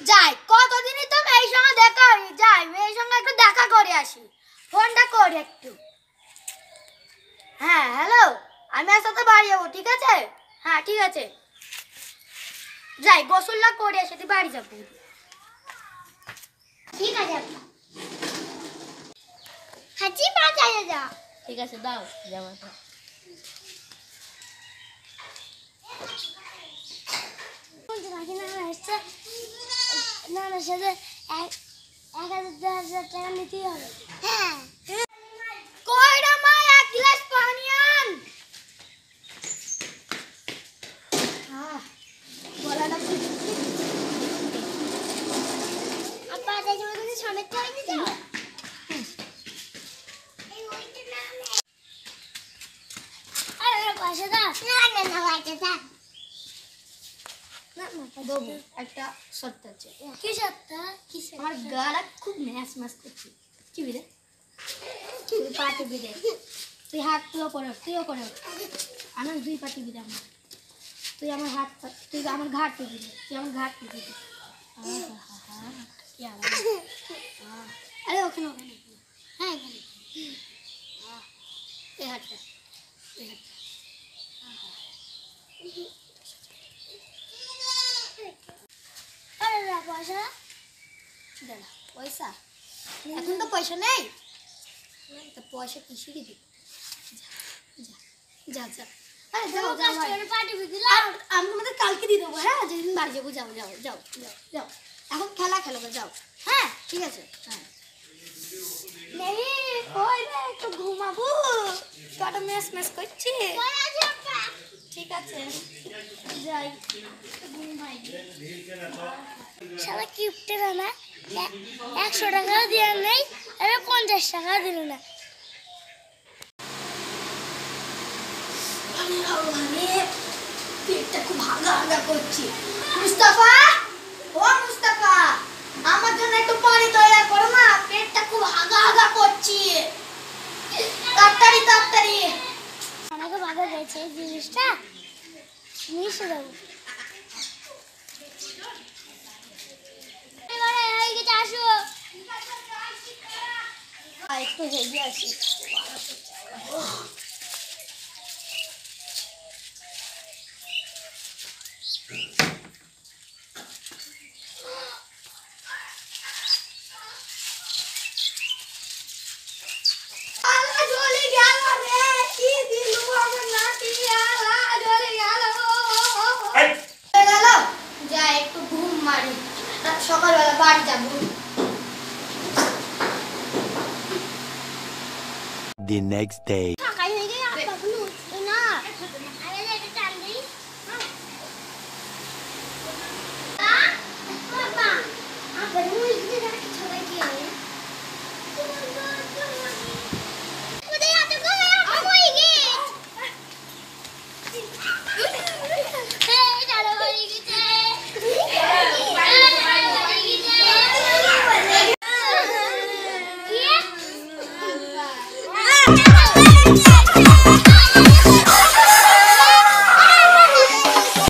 যাই, কতদিনই তো মেয়ের সঙ্গে দেখা হয়নি। যাই, মেয়ের সঙ্গে একটু দেখা করে আসি। ফোনটা করি একটু। হ্যাঁ, হ্যালো, আমি আজ সাথে বাড়ি যাবো, ঠিক আছে? হ্যাঁ, ঠিক আছে। যাই, গোসলটা করে আসি, বাড়ি যাবো। ঠিক আছে আপা। হাঁচি বাজারে যা। ঠিক আছে, দাও জামাটা। নানার সাথে 1,000 টাকা নিতেই হবে। হ্যাঁ, কইরা মা, এক গ্লাস পানি আন। গলাটা আপা দেখো তুমি সমেত খাই দিছো। আরে পাশে দাও। না বাইতে থাক। দেবো একটা শর্ত আছে। কি সত্তা? কি আমার গাটা খুব ম্যাচ ম্যাচ করছে। কি বিরে? তুই পাটি বিরে। তুই হাত তুইও করে, তুইও করে। আমার 2 পাটি বিরে আমার। তুই আমার হাত, তুই আমার ঘাট টিপি দে। তুই আমার ঘাট টিপি দে। কি আরাম। আরে ওখানে ওখানে। হ্যাঁ এখানে। এই হাতটা। এই হাতটা। আরে না পয়সা। দাঁড়া, পয়সা? এখন তো পয়সা নেই। তো পয়সা কিসে দিবি? যা যা যা। আরে যাও যাও ভাই। পার্টি দিলাম। আমি তোমাদের কালকে দিয়ে দেবো। হ্যাঁ, যেদিন বাড়ি যাবো। যাও যাও যাও যাও যাও। এখন খেলা খেলো, যাও। হ্যাঁ, ঠিক আছে। হ্যাঁ, নেই কই রে, একটু ঘুমাবো। কটা ম্যাচ ম্যাচ করছে। কই আছে আপা? ঠিক আছে, যাই। ঘুমাই। শালা কিপ্টের না 100 টাকাও দেওয়ার নেই, আরে 50 টাকা দিল না। পেটটা খুব ভাঙা ভাঙা করছে। মুস্তাফা, ও মুস্তাফা, আমার জন্য একটু পানি তৈরি করো না। পেটটা খুব ভাঙা ভাঙা করছে। তাড়াতাড়ি তাড়াতাড়ি। আমাকে ভালো গেছে এই জিনিসটা মিশে দেবো। এবারে এই যে আসো। একটু হেগে আসি। সকালবেলা বাড়ি যাবো। The next day.